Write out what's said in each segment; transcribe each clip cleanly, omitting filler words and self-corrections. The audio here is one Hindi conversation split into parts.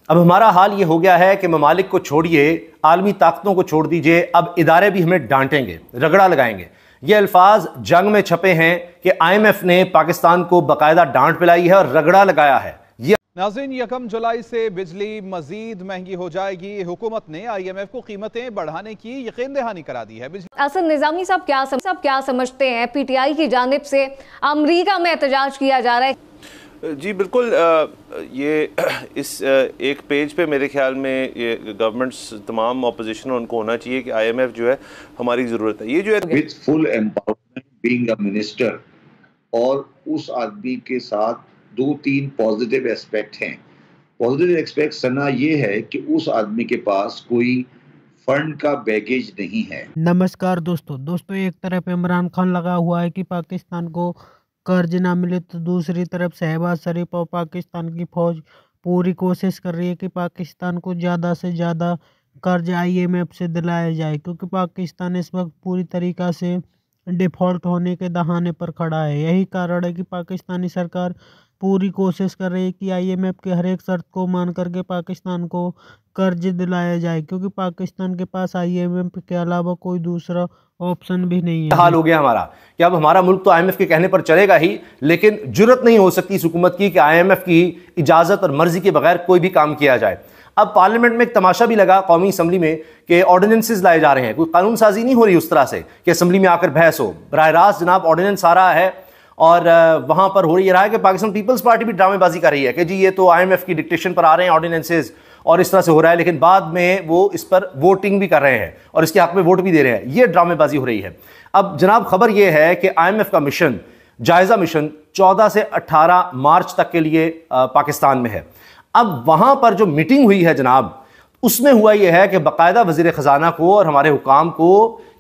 अब हमारा हाल ये हो गया है कि ममालिक को छोड़िए, आलमी ताकतों को छोड़ दीजिए, अब इदारे भी हमें डांटेंगे, रगड़ा लगाएंगे। ये अल्फाज जंग में छपे हैं कि IMF ने पाकिस्तान को बाकायदा डांट पिलाई है और रगड़ा लगाया है। नाज़रीन, 1 जुलाई से बिजली मजीद महंगी हो जाएगी। हुकूमत ने IMF को कीमतें बढ़ाने की यकीन दहानी करा दी है। असद निज़ामी साहब क्या समझते हैं? PTI की जानिब से अमरीका में एहतजाज किया जा रहा है। जी बिल्कुल, ये इस एक पेज पे मेरे ख्याल में ये गवर्नमेंट्स तमाम ऑपोजिशन उनको होना चाहिए कि IMF जो है हमारी ज़रूरत है। ये जो है with full empowerment being a minister, और उस आदमी के साथ 2-3 पॉजिटिव एस्पेक्ट हैं। पॉजिटिव एस्पेक्ट सना ये है कि उस आदमी के पास कोई फंड का बैगेज नहीं है। नमस्कार दोस्तों, एक तरफ इमरान खान लगा हुआ है कि पाकिस्तान को कर्ज ना मिले, तो दूसरी तरफ शहबाज शरीफ और पाकिस्तान की फौज पूरी कोशिश कर रही है कि पाकिस्तान को ज़्यादा से ज़्यादा कर्ज IMF से दिलाया जाए, क्योंकि पाकिस्तान इस वक्त पूरी तरीक़ा से डिफ़ॉल्ट होने के दहाने पर खड़ा है। यही कारण है कि पाकिस्तानी सरकार पूरी कोशिश कर रही है कि IMF के हर एक शर्त को मान करके पाकिस्तान को कर्ज दिलाया जाए, क्योंकि पाकिस्तान के पास IMF के अलावा कोई दूसरा ऑप्शन भी नहीं है। हाल हो गया हमारा कि अब हमारा मुल्क तो IMF के कहने पर चलेगा ही, लेकिन जुर्रत नहीं हो सकती इस हुकूमत की कि IMF की इजाजत और मर्जी के बगैर कोई भी काम किया जाए। अब पार्लियामेंट में एक तमाशा भी लगा कौमी असम्बली में कि ऑर्डिनेंसेस लाए जा रहे हैं, कोई कानून साजी नहीं हो रही उस तरह से कि असम्बली में आकर बहस हो। बराह रास्त जनाब ऑर्डिनेंस आ रहा है और वहां पर हो रहा है कि पाकिस्तान पीपल्स पार्टी भी ड्रामेबाजी कर रही है कि जी ये तो IMF की डिक्टेशन पर आ रहे हैं ऑर्डिनेंसेस और इस तरह से हो रहा है, लेकिन बाद में वो इस पर वोटिंग भी कर रहे हैं और इसके हक में वोट भी दे रहे हैं। ये ड्रामेबाजी हो रही है। अब जनाब खबर यह है कि IMF का मिशन, जायजा मिशन 14 से 18 मार्च तक के लिए पाकिस्तान में है। अब वहां पर जो मीटिंग हुई है जनाब, उसमें हुआ यह है कि बाकायदा वजीर खजाना को और हमारे हुकाम को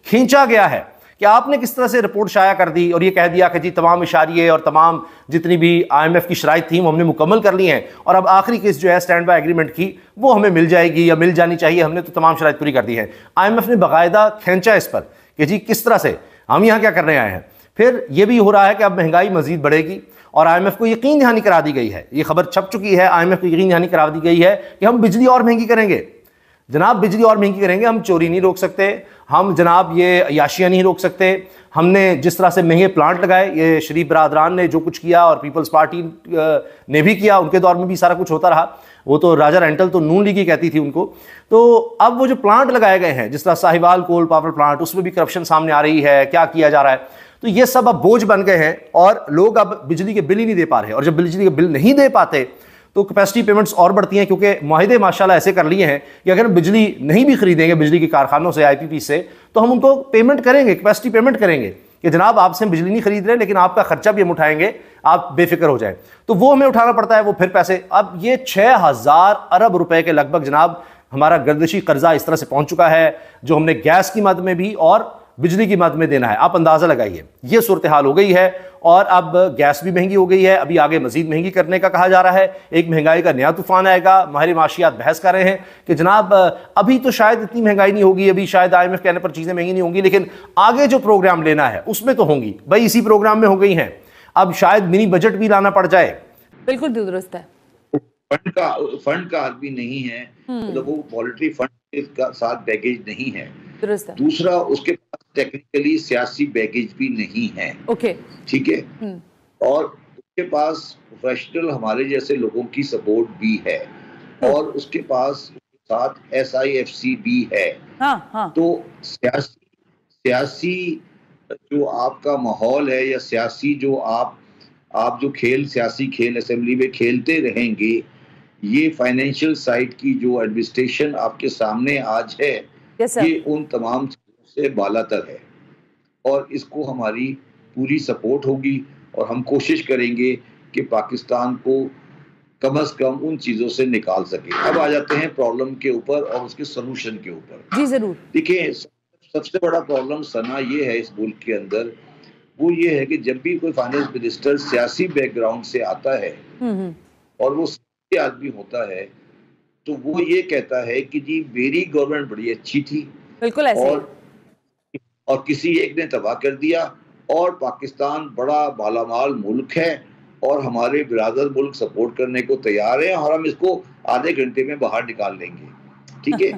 खींचा गया है कि आपने किस तरह से रिपोर्ट शाया कर दी और ये कह दिया कि जी तमाम इशारिये और तमाम जितनी भी IMF की शराइत थी वो हमने मुकम्मल कर ली हैं और अब आखिरी किस्त जो है स्टैंड बाय एग्रीमेंट की वो हमें मिल जाएगी या मिल जानी चाहिए, हमने तो तमाम शराइत पूरी कर दी है। IMF ने बाकायदा खींचा इस पर कि जी किस तरह से हम यहाँ क्या करने आए हैं। फिर ये भी हो रहा है कि अब महंगाई मजीद बढ़ेगी और IMF को यकीन दहानी करा दी गई है, ये खबर छप चुकी है, IMF को यकीन दहानी करा दी गई है कि हम बिजली और महंगी करेंगे। जनाब बिजली और महंगी करेंगे, हम चोरी नहीं रोक सकते, हम जनाब ये अयाशियाँ नहीं रोक सकते। हमने जिस तरह से महंगे प्लांट लगाए, ये शरीफ बरादरान ने जो कुछ किया और पीपल्स पार्टी ने भी किया, उनके दौर में भी सारा कुछ होता रहा। वो तो राजा रेंटल तो नून लीग ही कहती थी उनको। तो अब वो जो प्लांट लगाए गए हैं, जिस तरह साहिवाल कोल पावर प्लांट, उसमें भी करप्शन सामने आ रही है, क्या किया जा रहा है। तो ये सब अब बोझ बन गए हैं और लोग अब बिजली के बिल ही नहीं दे पा रहे, और जब बिजली के बिल नहीं दे पाते तो कैपेसिटी पेमेंट्स और बढ़ती हैं, क्योंकि मुआहदे माशाल्लाह ऐसे कर लिए हैं कि अगर हम बिजली नहीं भी खरीदेंगे बिजली के कारखानों से, IPP से, तो हम उनको पेमेंट करेंगे, कैपेसिटी पेमेंट करेंगे कि जनाब आपसे हम बिजली नहीं खरीद रहे लेकिन आपका खर्चा भी हम उठाएंगे, आप बेफिक्र हो जाए। तो वो हमें उठाना पड़ता है, वो फिर पैसे। अब ये 6000 अरब रुपए के लगभग जनाब हमारा गर्दिशी कर्जा इस तरह से पहुंच चुका है, जो हमने गैस की मद में भी और बिजली की मद में देना है। आप अंदाजा लगाइए, ये सूरत हाल हो गई है और अब गैस भी महंगी हो गई है, अभी आगे मजीद महंगी करने का कहा जा रहा है। एक महंगाई का नया तूफान आएगा। माहिर माशियात बहस कर रहे हैं कि जनाब अभी तो शायद इतनी महंगाई नहीं होगी, अभी शायद IMF कहने पर चीजें महंगी नहीं होंगी, लेकिन आगे जो प्रोग्राम लेना है उसमें तो होंगी। भाई इसी प्रोग्राम में हो गई हैं, अब शायद मिनी बजट भी लाना पड़ जाए। बिल्कुल दुरुस्त है। फंड का आदमी नहीं है, मतलब वो मॉनेटरी फंड का साथ बैगेज नहीं है। दूसरा, उसके पास टेक्निकली सियासी बैगेज भी नहीं है। ओके, ठीक है। और उसके पास प्रोफेशनल हमारे जैसे लोगों की सपोर्ट भी है और उसके पास साथ SIFC भी है। हाँ। तो सियासी जो आपका माहौल है या सियासी जो आप जो सियासी खेल असेंबली में खेलते रहेंगे, ये फाइनेंशियल साइड की जो एडमिनिस्ट्रेशन आपके सामने आज है, ये उन तमाम चीजों से बालातर है और इसको हमारी पूरी सपोर्ट होगी और हम कोशिश करेंगे कि पाकिस्तान को कम से कम उन चीजों से निकाल सके। अब आ जाते हैं प्रॉब्लम के ऊपर और उसके सोल्यूशन के ऊपर। जी जरूर। देखिए, सबसे बड़ा प्रॉब्लम सना ये है इस मुल्क के अंदर, वो ये है कि जब भी कोई फाइनेंस मिनिस्टर सियासी बैकग्राउंड से आता है और वो सियासी आदमी होता है, तो वो ये कहता है कि जी मेरी गवर्नमेंट बड़ी अच्छी थी, बिल्कुल ऐसे, और किसी एक ने तबाह कर दिया और पाकिस्तान बड़ा मालामाल मुल्क है और हमारे बिरादर मुल्क सपोर्ट करने को तैयार है और हम इसको आधे घंटे में बाहर निकाल लेंगे, ठीक है।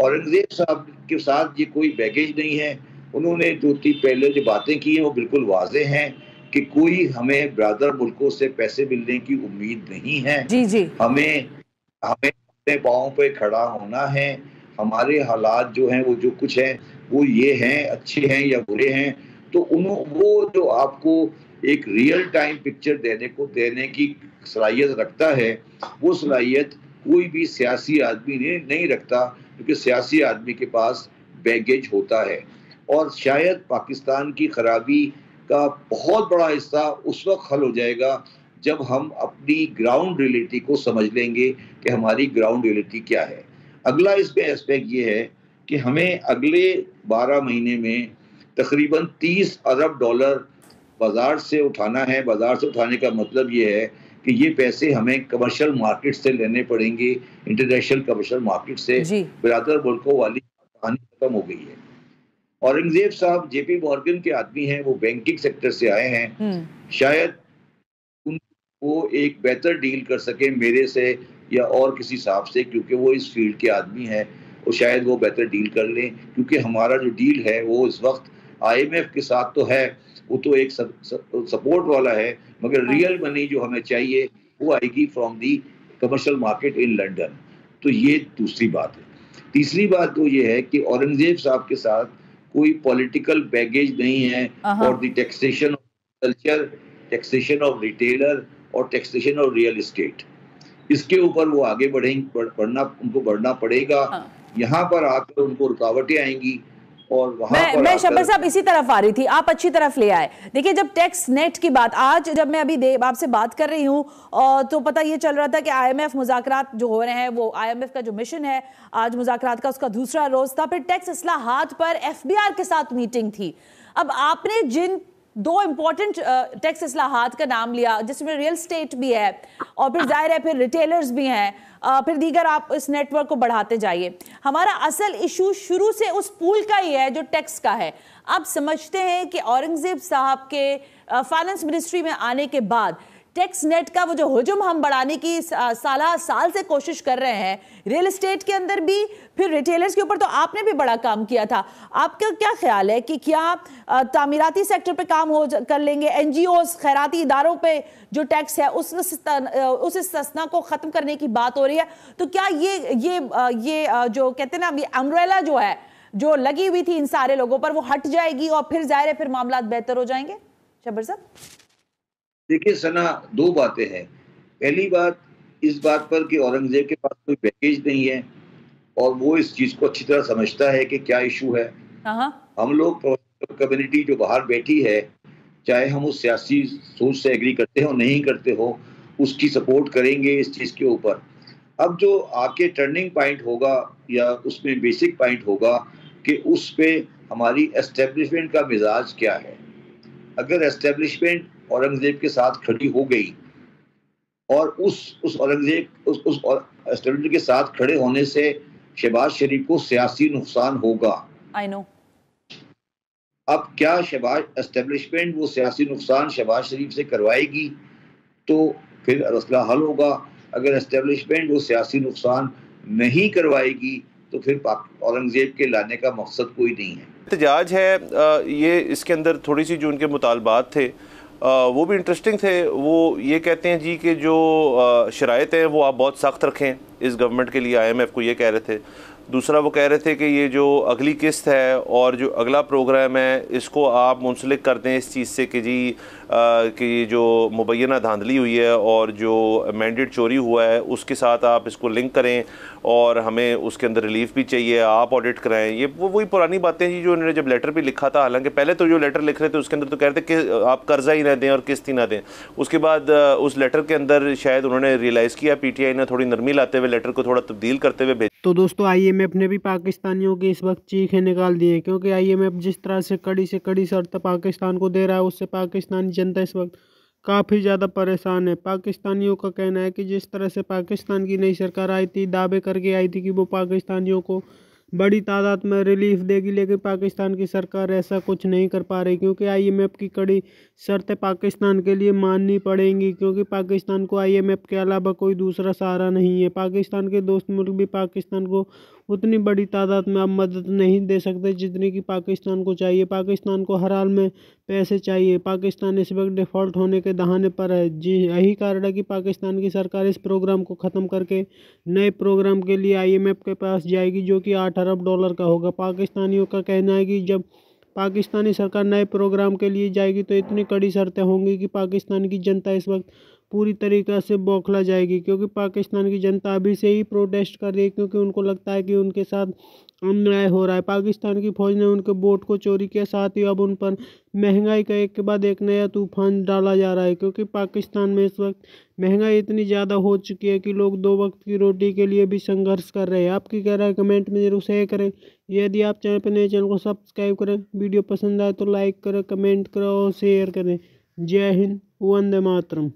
औरंगजेब साहब के साथ ये कोई बैगेज नहीं है। उन्होंने पहले जो बातें की हैं वो बिल्कुल वाजे हैं कि कोई हमें ब्रादर मुल्कों से पैसे मिलने की उम्मीद नहीं है। जी जी, हमें अपने पाँव पे खड़ा होना है। हमारे हालात जो हैं वो जो कुछ है वो ये हैं, अच्छे हैं या बुरे हैं, तो वो जो आपको एक रियल टाइम पिक्चर देने की सलाहियत रखता है, वो सलाहियत कोई भी सियासी आदमी नहीं रखता, क्योंकि सियासी आदमी के पास बैगेज होता है। और शायद पाकिस्तान की खराबी का बहुत बड़ा हिस्सा उस वक्त हल हो जाएगा जब हम अपनी ग्राउंड रियलिटी को समझ लेंगे कि हमारी ग्राउंड रियलिटी क्या है। अगला इसमें एस्पेक्ट ये है कि हमें अगले 12 महीने में तकरीबन 30 अरब डॉलर बाजार से उठाना है। बाजार से उठाने का मतलब ये है कि ये पैसे हमें कमर्शियल मार्केट से लेने पड़ेंगे, इंटरनेशनल कमर्शियल मार्केट से। बिरादर मुल्कों वाली कहानी खत्म हो गई है। औरंगजेब साहब जेपी मॉर्गन के आदमी हैं, वो बैंकिंग सेक्टर से आए हैं। शायद वो एक बेहतर डील कर सके मेरे से या और किसी साहब से, क्योंकि वो इस फील्ड के आदमी हैं, और शायद वो बेहतर डील कर लें, क्योंकि हमारा जो डील है वो इस वक्त IMF के साथ तो है, वो तो एक सपोर्ट वाला है, मगर रियल मनी जो हमें चाहिए वो आएगी from the commercial market in London. तो ये दूसरी बात है। तीसरी बात तो ये है कि औरंगजेब साहब के साथ कोई पॉलिटिकल बैगेज नहीं है, और the taxation of culture, taxation of retailer और टैक्सेशन ऑफ रियल एस्टेट, इसके ऊपर वो आगे उनको बढ़ना पड़ेगा। यहाँ पर आकर उनको रुकावटें आएंगी, और मैं शब्बीर साहब इसी तरफ आ रही थी, आप अच्छी तरफ ले आए। देखिए, जब टैक्स नेट की बात, आज जब मैं अभी आपसे बात कर रही हूँ तो पता ये चल रहा था कि IMF मुज़ाकरात जो हो रहे हैं, वो IMF का जो मिशन है आज मुज़ाकरात का, उसका दूसरा रोज था। फिर टैक्स इस्लाहात पर FBR के साथ मीटिंग थी। अब आपने जिन 2 इंपॉर्टेंट टैक्स इस्लाहात का नाम लिया, जिसमें रियल एस्टेट भी है और फिर जाहिर है फिर रिटेलर्स भी हैं, फिर दीगर, आप इस नेटवर्क को बढ़ाते जाइए। हमारा असल इशू शुरू से उस पूल का ही है जो टैक्स का है। आप समझते हैं कि औरंगजेब साहब के फाइनेंस मिनिस्ट्री में आने के बाद टैक्स नेट का वो जो हुजूम हम बढ़ाने की साल से कोशिश कर रहे हैं, रियल एस्टेट के अंदर भी, फिर रिटेलर्स के ऊपर तो आपने भी बड़ा काम किया था। आपका क्या ख्याल है कि क्या तामीराती सेक्टर पे काम कर लेंगे, NGOs, खैराती इदारों पे जो टैक्स है उस इस्तिस्ना को खत्म करने की बात हो रही है, तो क्या ये जो कहते हैं ना, ये अम्ब्रेला जो है जो लगी हुई थी इन सारे लोगों पर, वो हट जाएगी और फिर जाहिर है फिर मामला बेहतर हो जाएंगे? शब्बीर साहब, देखिए सना, 2 बातें हैं। पहली बात इस बात पर कि औरंगजेब के पास कोई पैकेज नहीं है और वो इस चीज को अच्छी तरह समझता है कि क्या इशू है। हम लोग कम्युनिटी जो बाहर बैठी है, चाहे हम उस सियासी सोच से एग्री करते हो नहीं करते हो, उसकी सपोर्ट करेंगे इस चीज के ऊपर। अब जो आके टर्निंग पॉइंट होगा या उसमें बेसिक पॉइंट होगा कि उस पे हमारी एस्टेब्लिशमेंट का मिजाज क्या है। अगर एस्टेब्लिशमेंट औरंगजेब के साथ खड़ी हो गई और उस एस्टेब्लिशमेंट के साथ खड़े होने से शहबाज शरीफ को सियासी नुकसान होगा। I know. अब क्या एस्टेब्लिशमेंट वो सियासी नुकसान शहबाज शरीफ से करवाएगी तो फिर मसला हल होगा। अगर एस्टेब्लिशमेंट वो सियासी नुकसान नहीं करवाएगी तो फिर औरंगजेब के लाने का मकसद कोई नहीं है। एहतजाज है ये, इसके अंदर थोड़ी सी जो उनके मुतालबात थे वो भी इंटरेस्टिंग थे। वो ये कहते हैं जी कि जो शराइत हैं वो आप बहुत सख्त रखें इस गवर्नमेंट के लिए, IMF को ये कह रहे थे। दूसरा वो कह रहे थे कि ये जो अगली किस्त है और जो अगला प्रोग्राम है इसको आप मुंसलिक कर दें इस चीज़ से कि जी कि जो मुबैना धांधली हुई है और जो मैंडेट चोरी हुआ है उसके साथ आप इसको लिंक करें और हमें उसके अंदर रिलीफ भी चाहिए, आप ऑडिट कराएं। ये वही पुरानी बातें जी जो उन्होंने जब लेटर भी लिखा था। हालांकि पहले तो जो लेटर लिख रहे थे उसके अंदर तो कह रहे थे कि आप कर्जा ही ना दें और किस्त ही ना दें। उसके बाद उस लेटर के अंदर शायद उन्होंने रियलाइज़ किया, PTI ने थोड़ी नरमी लाते हुए लेटर को थोड़ा तब्दील करते हुए भेजा। तो दोस्तों, IMF ने भी पाकिस्तानियों की इस वक्त चीखें निकाल दी है, क्योंकि IMF जिस तरह से कड़ी शर्त पाकिस्तान को दे रहा है उससे पाकिस्तानी जनता इस वक्त काफ़ी ज़्यादा परेशान है। पाकिस्तानियों का कहना है कि जिस तरह से पाकिस्तान की नई सरकार आई थी, दावे करके आई थी कि वो पाकिस्तानियों को बड़ी तादाद में रिलीफ देगी, लेकिन पाकिस्तान की सरकार ऐसा कुछ नहीं कर पा रही क्योंकि IMF की कड़ी शर्तें पाकिस्तान के लिए माननी पड़ेंगी, क्योंकि पाकिस्तान को IMF के अलावा कोई दूसरा सहारा नहीं है। पाकिस्तान के दोस्त मुल्क भी पाकिस्तान को उतनी बड़ी तादाद में अब मदद नहीं दे सकते जितनी कि पाकिस्तान को चाहिए। पाकिस्तान को हर हाल में पैसे चाहिए। पाकिस्तान इस वक्त डिफ़ॉल्ट होने के दहाने पर है। जी यही कारण है कि पाकिस्तान की सरकार इस प्रोग्राम को ख़त्म करके नए प्रोग्राम के लिए IMF के पास जाएगी, जो कि 8 अरब डॉलर का होगा। पाकिस्तानियों का कहना है कि जब पाकिस्तानी सरकार नए प्रोग्राम के लिए जाएगी तो इतनी कड़ी शर्तें होंगी कि पाकिस्तान की जनता इस वक्त पूरी तरीक़ा से बौखला जाएगी, क्योंकि पाकिस्तान की जनता अभी से ही प्रोटेस्ट कर रही है, क्योंकि उनको लगता है कि उनके साथ अन्याय हो रहा है। पाकिस्तान की फ़ौज ने उनके वोट को चोरी किया, साथ ही अब उन पर महंगाई का एक के बाद एक नया तूफान डाला जा रहा है, क्योंकि पाकिस्तान में इस वक्त महंगाई इतनी ज़्यादा हो चुकी है कि लोग 2 वक्त की रोटी के लिए भी संघर्ष कर रहे हैं। आपकी क्या राय कमेंट में जरूर शेयर करें। यदि आप चैनल पर नए, चैनल को सब्सक्राइब करें। वीडियो पसंद आए तो लाइक करें, कमेंट करें और शेयर करें। जय हिंद, वंदे मातरम।